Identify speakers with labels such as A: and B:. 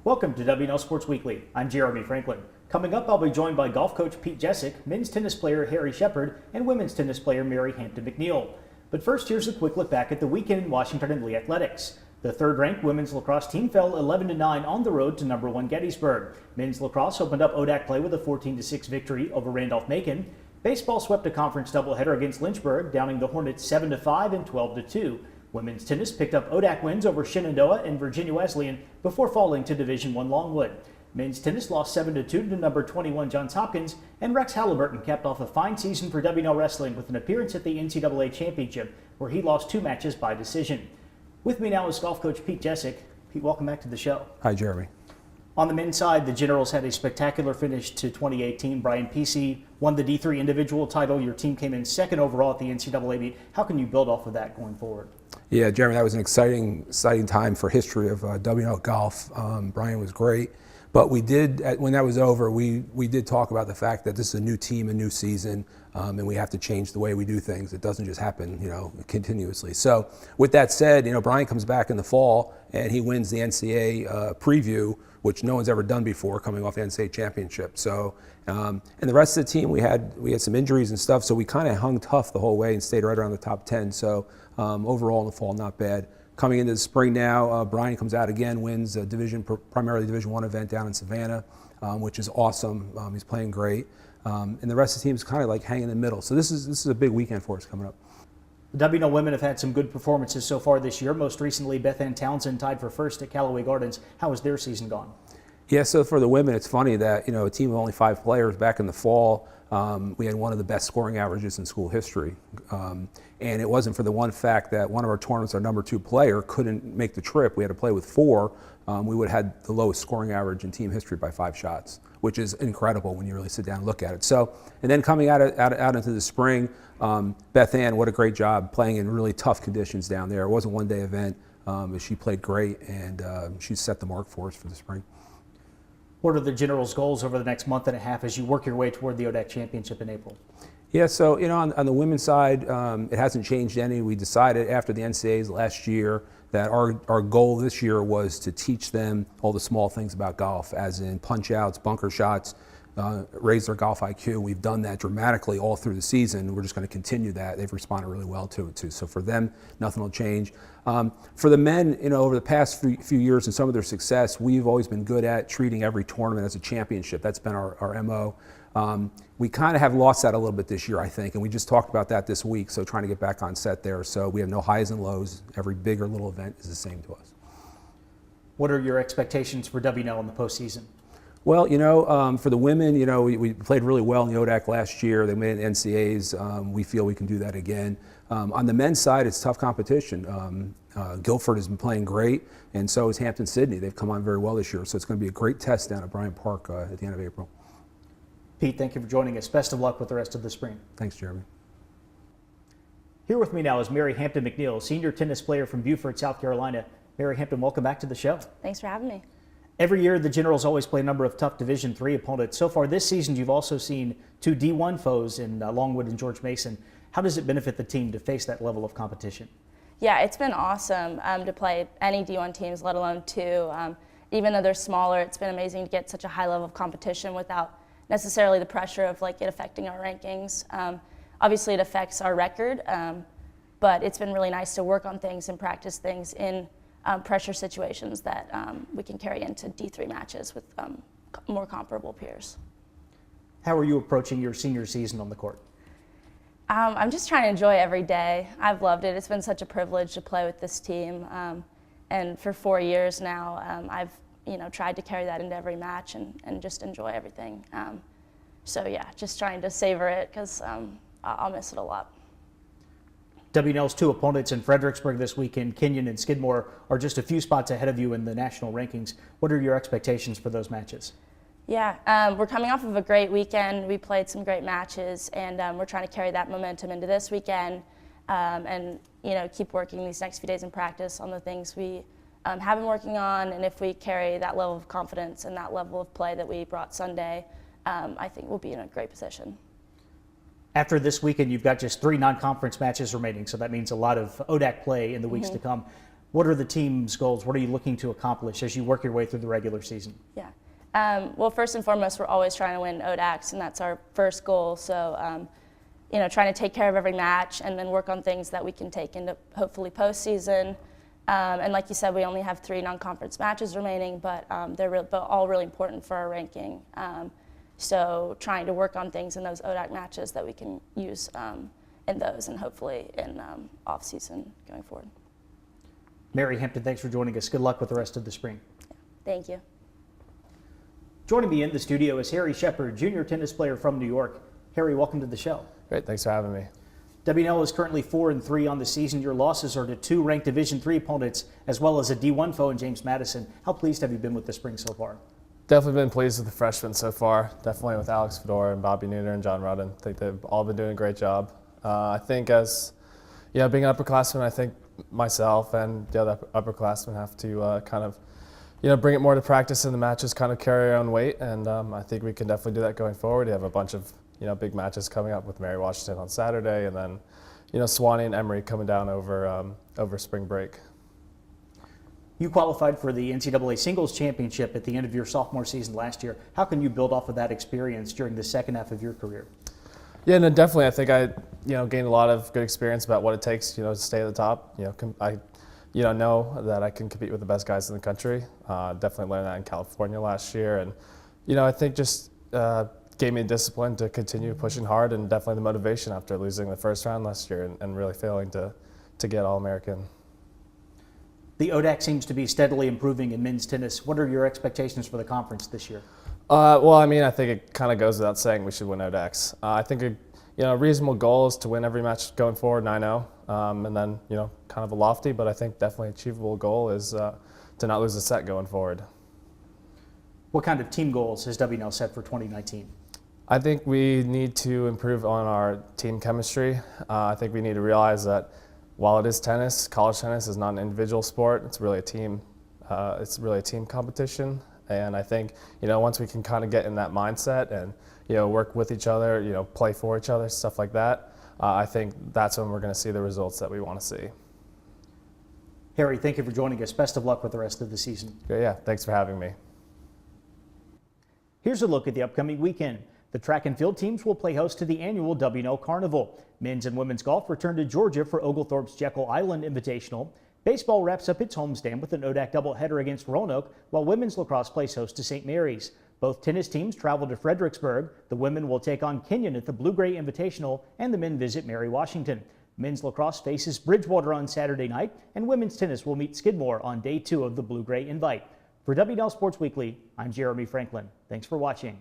A: Welcome to W&L Sports Weekly. I'm Jeremy Franklin. Coming up, I'll be joined by golf coach Pete Gyscek, men's tennis player Sheppard, and women's tennis player Hampton McNeal. But first, here's a quick look back at the weekend in Washington and Lee athletics. The third-ranked women's lacrosse team fell 11-9 on the road to number 1 Gettysburg. Men's lacrosse opened up ODAC play with a 14-6 victory over Randolph-Macon. Baseball swept a conference doubleheader against Lynchburg, downing the Hornets 7-5 and 12-2. Women's tennis picked up ODAC wins over Shenandoah and Virginia Wesleyan before falling to Division I Longwood. Men's tennis lost 7-2 to number 21 Johns Hopkins, and Rex Halliburton capped off a fine season for W&L Wrestling with an appearance at the NCAA Championship, where he lost 2 matches by decision. With me now is golf coach Pete Gyscek. Pete, welcome back to the show.
B: Hi, Jeremy.
A: On the men's side, the Generals had a spectacular finish to 2018. Brian Pesce won the D3 individual title. Your team came in second overall at the NCAA meet. How can you build off of that going forward?
B: Yeah, Jeremy, that was an exciting time for history of W&L golf. Brian was great. But we did, when that was over, we did talk about the fact that this is a new team, a new season, and we have to change the way we do things. It doesn't just happen, continuously. So with that said, Brian comes back in the fall and he wins the NCAA preview, which no one's ever done before, coming off the NCAA championship. So, and the rest of the team, we had some injuries and stuff, so we kind of hung tough the whole way and stayed right around the top 10. So overall in the fall, not bad. Coming into the spring now, Brian comes out again, wins a primarily Division I event down in Savannah, which is awesome. He's playing great. And the rest of the team is kind of like hanging in the middle. So this is a big weekend for us coming up.
A: The W&L women have had some good performances so far this year. Most recently, Beth Ann Townsend tied for first at Callaway Gardens. How has their season gone?
B: Yeah, so for the women, it's funny that, a team of only 5 players back in the fall, we had one of the best scoring averages in school history. And it wasn't for the one fact that one of our tournaments, our number 2 player, couldn't make the trip. We had to play with 4. We would have had the lowest scoring average in team history by 5 shots, which is incredible when you really sit down and look at it. So, and then coming out into the spring, Beth Ann, what a great job playing in really tough conditions down there. It wasn't a one-day event. She played great, and she set the mark for us for the spring.
A: What are the Generals' goals over the next month and a half as you work your way toward the ODAC Championship in April?
B: Yeah, so on the women's side, it hasn't changed any. We decided after the NCAAs last year that our goal this year was to teach them all the small things about golf, as in punch outs, bunker shots, raise their golf IQ. We've done that dramatically all through the season. We're just going to continue that. They've responded really well to it too. So for them, nothing will change. For the men, over the past few years and some of their success, we've always been good at treating every tournament as a championship. That's been our MO. We kind of have lost that a little bit this year, I think, and we just talked about that this week, so trying to get back on set there. So we have no highs and lows. Every big or little event is the same to us.
A: What are your expectations for W&L in the postseason?
B: Well, for the women, we played really well in the ODAC last year. They made NCAAs. We feel we can do that again. On the men's side, it's tough competition. Guilford has been playing great, and so has Hampton Sydney. They've come on very well this year, so it's going to be a great test down at Bryant Park at the end of April.
A: Pete, thank you for joining us. Best of luck with the rest of the spring.
B: Thanks, Jeremy.
A: Here with me now is Hampton McNeal, senior tennis player from Beaufort, South Carolina. Hampton, welcome back to the show.
C: Thanks for having me.
A: Every year, the Generals always play a number of tough Division III opponents. So far this season, you've also seen 2 D1 foes in Longwood and George Mason. How does it benefit the team to face that level of competition?
C: Yeah, it's been awesome to play any D1 teams, let alone 2. Even though they're smaller, it's been amazing to get such a high level of competition without necessarily the pressure of it affecting our rankings. Obviously, it affects our record, but it's been really nice to work on things and practice things in pressure situations that we can carry into D3 matches with more comparable peers.
A: How are you approaching your senior season on the court?
C: I'm just trying to enjoy every day. I've loved it. It's been such a privilege to play with this team. And for 4 years now, I've tried to carry that into every match and just enjoy everything. So yeah, just trying to savor it because I'll miss it a lot.
A: W&L's 2 opponents in Fredericksburg this weekend, Kenyon and Skidmore, are just a few spots ahead of you in the national rankings. What are your expectations for those matches?
C: Yeah, we're coming off of a great weekend. We played some great matches, and we're trying to carry that momentum into this weekend and keep working these next few days in practice on the things we have been working on. And if we carry that level of confidence and that level of play that we brought Sunday, I think we'll be in a great position.
A: After this weekend, you've got just 3 non-conference matches remaining, so that means a lot of ODAC play in the weeks to come. What are the team's goals? What are you looking to accomplish as you work your way through the regular season?
C: Yeah. Well, first and foremost, we're always trying to win ODACs, and that's our first goal. So, trying to take care of every match and then work on things that we can take into hopefully postseason. And like you said, we only have 3 non-conference matches remaining, but they're all really important for our ranking. So trying to work on things in those ODAC matches that we can use in those and hopefully in off-season going forward.
A: Mary Hampton, thanks for joining us. Good luck with the rest of the spring.
C: Yeah. Thank you.
A: Joining me in the studio is Harry Sheppard, junior tennis player from New York. Harry, welcome to the show.
D: Great, thanks for having me.
A: W&L is currently 4-3 on the season. Your losses are to 2 ranked Division III opponents, as well as a D1 foe in James Madison. How pleased have you been with the spring so far?
D: Definitely been pleased with the freshmen so far. Definitely with Alex Fedora and Bobby Nooner and John Rudden. I think they've all been doing a great job. I think as being an upperclassman, I think myself and the other upperclassmen have to kind of bring it more to practice in the matches, kind of carry our own weight, and I think we can definitely do that going forward. We have a bunch of big matches coming up with Mary Washington on Saturday, and then Swanee and Emory coming down over spring break.
A: You qualified for the NCAA Singles Championship at the end of your sophomore season last year. How can you build off of that experience during the second half of your career?
D: Yeah, no, definitely. I think I gained a lot of good experience about what it takes to stay at the top. I know that I can compete with the best guys in the country. Definitely learned that in California last year, and I think just gave me discipline to continue pushing hard, and definitely the motivation after losing the first round last year and really failing to get All-American.
A: The ODAC seems to be steadily improving in men's tennis. What are your expectations for the conference this year?
D: Well, I think it kind of goes without saying we should win ODACs. I think a reasonable goal is to win every match going forward 9-0, and then kind of a lofty, but I think definitely achievable goal is to not lose a set going forward.
A: What kind of team goals has W&L set for 2019?
D: I think we need to improve on our team chemistry. I think we need to realize that while it is tennis, college tennis is not an individual sport. It's really a team. It's really a team competition. And I think once we can kind of get in that mindset and work with each other, play for each other, stuff like that, I think that's when we're going to see the results that we want to see.
A: Harry, thank you for joining us. Best of luck with the rest of the season.
D: Yeah, thanks for having me.
A: Here's a look at the upcoming weekend. The track and field teams will play host to the annual W&L Carnival. Men's and women's golf return to Georgia for Oglethorpe's Jekyll Island Invitational. Baseball wraps up its homestand with an ODAC doubleheader against Roanoke, while women's lacrosse plays host to St. Mary's. Both tennis teams travel to Fredericksburg. The women will take on Kenyon at the Blue-Gray Invitational, and the men visit Mary Washington. Men's lacrosse faces Bridgewater on Saturday night, and women's tennis will meet Skidmore on day 2 of the Blue-Gray Invite. For W&L Sports Weekly, I'm Jeremy Franklin. Thanks for watching.